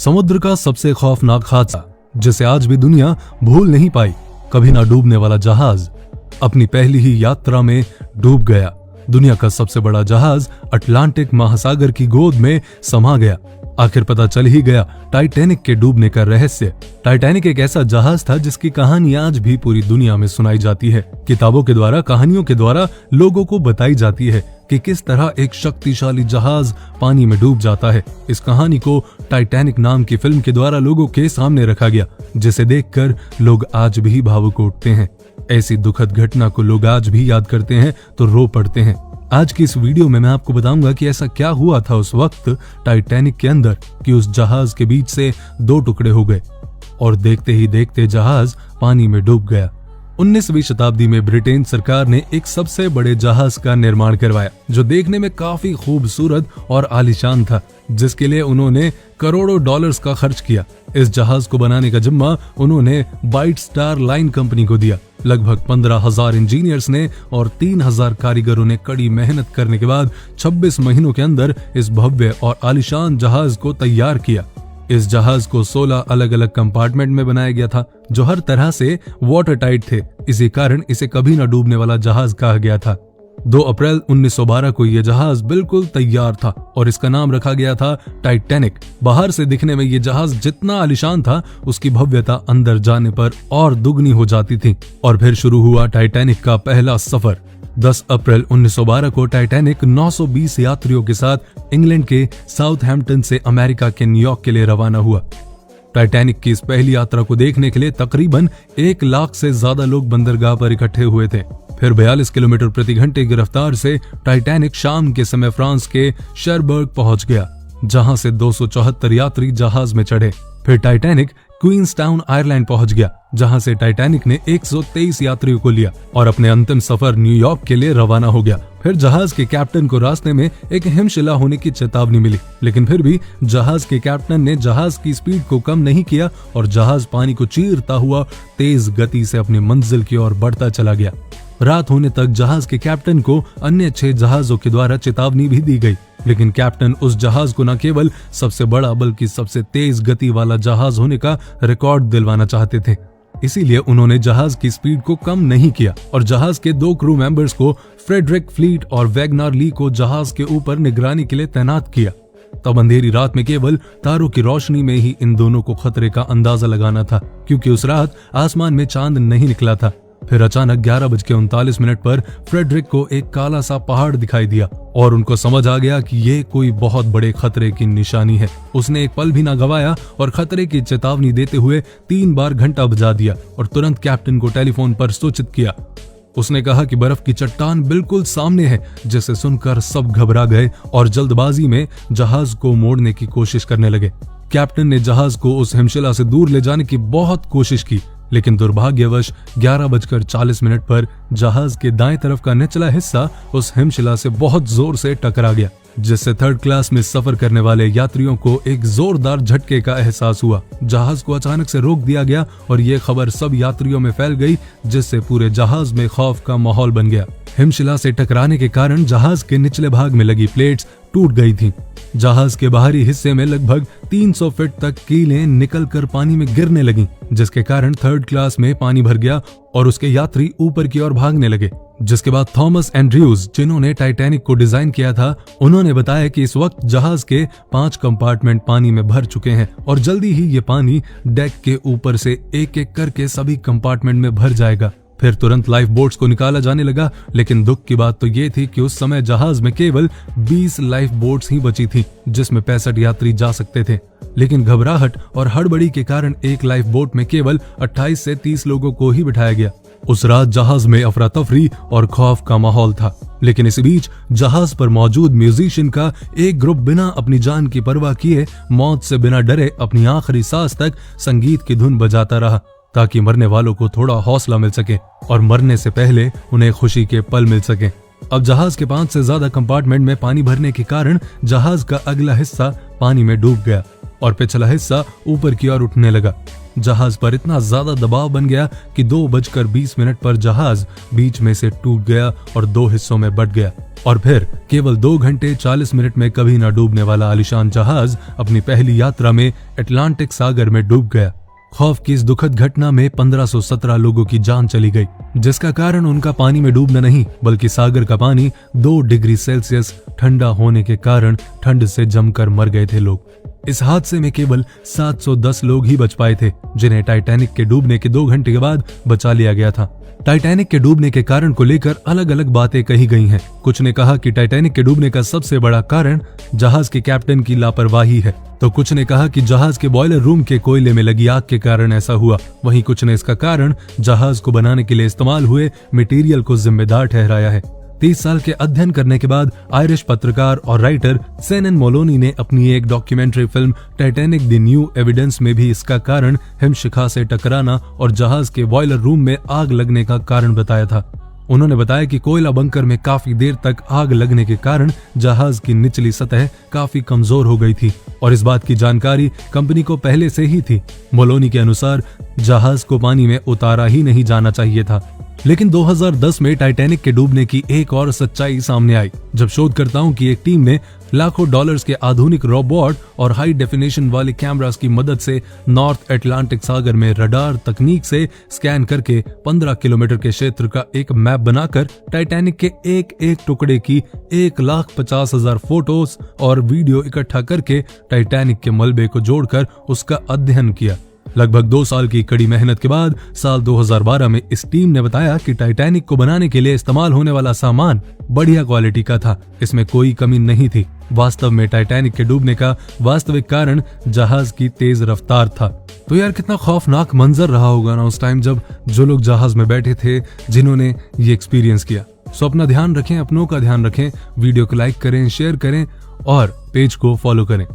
समुद्र का सबसे खौफनाक हादसा जिसे आज भी दुनिया भूल नहीं पाई। कभी ना डूबने वाला जहाज अपनी पहली ही यात्रा में डूब गया। दुनिया का सबसे बड़ा जहाज अटलांटिक महासागर की गोद में समा गया। आखिर पता चल ही गया टाइटैनिक के डूबने का रहस्य। टाइटैनिक एक ऐसा जहाज था जिसकी कहानी आज भी पूरी दुनिया में सुनाई जाती है। किताबों के द्वारा, कहानियों के द्वारा लोगों को बताई जाती है कि किस तरह एक शक्तिशाली जहाज पानी में डूब जाता है। इस कहानी को टाइटैनिक नाम की फिल्म के द्वारा लोगों के सामने रखा गया, जिसे देखकर लोग आज भी भावुक उठते हैं। ऐसी दुखद घटना को लोग आज भी याद करते हैं तो रो पड़ते हैं। आज की इस वीडियो में मैं आपको बताऊंगा कि ऐसा क्या हुआ था उस वक्त टाइटैनिक के अंदर कि उस जहाज के बीच से दो टुकड़े हो गए और देखते ही देखते जहाज पानी में डूब गया। 19वीं शताब्दी में ब्रिटेन सरकार ने एक सबसे बड़े जहाज का निर्माण करवाया जो देखने में काफी खूबसूरत और आलीशान था, जिसके लिए उन्होंने करोड़ों डॉलर्स का खर्च किया। इस जहाज को बनाने का जिम्मा उन्होंने वाइट स्टार लाइन कंपनी को दिया। लगभग 15,000 इंजीनियर्स ने और 3,000 कारीगरों ने कड़ी मेहनत करने के बाद 26 महीनों के अंदर इस भव्य और आलीशान जहाज को तैयार किया। इस जहाज को 16 अलग अलग कंपार्टमेंट में बनाया गया था जो हर तरह से वाटर टाइट थे। इसी कारण इसे कभी न डूबने वाला जहाज कहा गया था। 2 अप्रैल 1912 को यह जहाज बिल्कुल तैयार था और इसका नाम रखा गया था टाइटैनिक। बाहर से दिखने में यह जहाज जितना आलीशान था, उसकी भव्यता अंदर जाने पर और दुगनी हो जाती थी। और फिर शुरू हुआ टाइटैनिक का पहला सफर। 10 अप्रैल 1912 को टाइटैनिक 920 यात्रियों के साथ इंग्लैंड के साउथहैम्पटन से अमेरिका के न्यूयॉर्क के लिए रवाना हुआ। टाइटैनिक की इस पहली यात्रा को देखने के लिए तकरीबन 1 लाख से ज्यादा लोग बंदरगाह पर इकट्ठे हुए थे। फिर 42 किलोमीटर प्रति घंटे की रफ्तार से टाइटैनिक शाम के समय फ्रांस के शरबर्ग पहुंच गया, जहां से 274 यात्री जहाज में चढ़े। फिर टाइटैनिक क्वींसटाउन आयरलैंड पहुंच गया, जहां से टाइटैनिक ने 123 यात्रियों को लिया और अपने अंतिम सफर न्यूयॉर्क के लिए रवाना हो गया। फिर जहाज के कैप्टन को रास्ते में एक हिमशिला होने की चेतावनी मिली, लेकिन फिर भी जहाज के कैप्टन ने जहाज की स्पीड को कम नहीं किया और जहाज पानी को चीरता हुआ तेज गति से अपनी मंजिल की ओर बढ़ता चला गया। रात होने तक जहाज के कैप्टन को अन्य 6 जहाजों के द्वारा चेतावनी भी दी गई, लेकिन कैप्टन उस जहाज को न केवल सबसे बड़ा बल्कि सबसे तेज गति वाला जहाज होने का रिकॉर्ड दिलवाना चाहते थे। इसीलिए उन्होंने जहाज की स्पीड को कम नहीं किया और जहाज के 2 क्रू मेंबर्स को फ्रेडरिक फ्लीट और वैगनर ली को जहाज के ऊपर निगरानी के लिए तैनात किया। तब अंधेरी रात में केवल तारों की रोशनी में ही इन दोनों को खतरे का अंदाजा लगाना था, क्योंकि उस रात आसमान में चांद नहीं निकला था। फिर अचानक 11:39 पर फ्रेडरिक को एक काला सा पहाड़ दिखाई दिया और उनको समझ आ गया कि ये कोई बहुत बड़े खतरे की निशानी है। उसने एक पल भी ना गवाया और खतरे की चेतावनी देते हुए 3 बार घंटा बजा दिया और तुरंत कैप्टन को टेलीफोन पर सूचित किया। उसने कहा कि बर्फ की चट्टान बिल्कुल सामने है, जिसे सुनकर सब घबरा गए और जल्दबाजी में जहाज को मोड़ने की कोशिश करने लगे। कैप्टन ने जहाज को उस हिमशिला से दूर ले जाने की बहुत कोशिश की, लेकिन दुर्भाग्यवश 11:40 पर जहाज के दाएं तरफ का निचला हिस्सा उस हिमशिला से बहुत जोर से टकरा गया, जिससे 3rd क्लास में सफर करने वाले यात्रियों को एक जोरदार झटके का एहसास हुआ। जहाज को अचानक से रोक दिया गया और ये खबर सब यात्रियों में फैल गई, जिससे पूरे जहाज में खौफ का माहौल बन गया। हिमशिला से टकराने के कारण जहाज के निचले भाग में लगी प्लेट्स टूट गई थीं। जहाज के बाहरी हिस्से में लगभग 300 फीट तक कीलें निकलकर पानी में गिरने लगीं, जिसके कारण 3rd क्लास में पानी भर गया और उसके यात्री ऊपर की ओर भागने लगे। जिसके बाद थॉमस एंड्रयूज, जिन्होंने टाइटैनिक को डिजाइन किया था, उन्होंने बताया कि इस वक्त जहाज के 5 कंपार्टमेंट पानी में भर चुके हैं और जल्दी ही ये पानी डेक के ऊपर से एक एक करके सभी कंपार्टमेंट में भर जाएगा। फिर तुरंत लाइफ बोट्स को निकाला जाने लगा, लेकिन दुख की बात तो ये थी कि उस समय जहाज में केवल 20 लाइफ बोट्स ही बची थी, जिसमें 65 यात्री जा सकते थे। लेकिन घबराहट और हड़बड़ी के कारण एक लाइफ बोट में केवल 28 से 30 लोगों को ही बिठाया गया। उस रात जहाज में अफरा तफरी और खौफ का माहौल था, लेकिन इस बीच जहाज पर मौजूद म्यूजिशियन का एक ग्रुप बिना अपनी जान की परवाह किए, मौत से बिना डरे अपनी आखिरी सांस तक संगीत की धुन बजाता रहा, ताकि मरने वालों को थोड़ा हौसला मिल सके और मरने से पहले उन्हें खुशी के पल मिल सके। अब जहाज के 5 से ज्यादा कंपार्टमेंट में पानी भरने के कारण जहाज का अगला हिस्सा पानी में डूब गया और पिछला हिस्सा ऊपर की ओर उठने लगा। जहाज पर इतना ज्यादा दबाव बन गया कि 2:20 पर जहाज बीच में से टूट गया और 2 हिस्सों में बट गया। और फिर केवल 2 घंटे 40 मिनट में कभी ना डूबने वाला आलीशान जहाज अपनी पहली यात्रा में अटलांटिक सागर में डूब गया। खौफ की इस दुखद घटना में 1517 लोगों की जान चली गई, जिसका कारण उनका पानी में डूबना नहीं बल्कि सागर का पानी 2 डिग्री सेल्सियस ठंडा होने के कारण ठंड से जमकर मर गए थे लोग। इस हादसे में केवल 710 लोग ही बच पाए थे, जिन्हें टाइटैनिक के डूबने के 2 घंटे के बाद बचा लिया गया था। टाइटैनिक के डूबने के कारण को लेकर अलग अलग बातें कही गई हैं। कुछ ने कहा कि टाइटैनिक के डूबने का सबसे बड़ा कारण जहाज के कैप्टन की लापरवाही है, तो कुछ ने कहा कि जहाज के बॉयलर रूम के कोयले में लगी आग के कारण ऐसा हुआ। वहीं कुछ ने इसका कारण जहाज को बनाने के लिए इस्तेमाल हुए मटेरियल को जिम्मेदार ठहराया है। 30 साल के अध्ययन करने के बाद आयरिश पत्रकार और राइटर सेनन मोलोनी ने अपनी एक documentary film Titanic the new evidence में भी इसका कारण हिमशिखा से टकराना और जहाज के बॉयलर रूम में आग लगने का कारण बताया था। उन्होंने बताया कि कोयला बंकर में काफी देर तक आग लगने के कारण जहाज की निचली सतह काफी कमजोर हो गई थी और इस बात की जानकारी कंपनी को पहले से ही थी। मोलोनी के अनुसार जहाज को पानी में उतारा ही नहीं जाना चाहिए था। लेकिन 2010 में टाइटैनिक के डूबने की एक और सच्चाई सामने आई, जब शोधकर्ताओं की एक टीम ने लाखों डॉलर्स के आधुनिक रोबोट और हाई डेफिनेशन वाले कैमरास की मदद से नॉर्थ अटलांटिक सागर में रडार तकनीक से स्कैन करके 15 किलोमीटर के क्षेत्र का एक मैप बनाकर टाइटैनिक के एक एक टुकड़े की 1,50,000 फोटोज और वीडियो इकट्ठा करके टाइटैनिक के मलबे को जोड़कर उसका अध्ययन किया। लगभग 2 साल की कड़ी मेहनत के बाद साल 2012 में इस टीम ने बताया कि टाइटैनिक को बनाने के लिए इस्तेमाल होने वाला सामान बढ़िया क्वालिटी का था, इसमें कोई कमी नहीं थी। वास्तव में टाइटैनिक के डूबने का वास्तविक कारण जहाज की तेज रफ्तार था। तो यार कितना खौफनाक मंजर रहा होगा ना उस टाइम जब जो लोग जहाज में बैठे थे, जिन्होंने ये एक्सपीरियंस किया। सो अपना ध्यान रखें, अपनों का ध्यान रखें, वीडियो को लाइक करें, शेयर करें और पेज को फॉलो करें।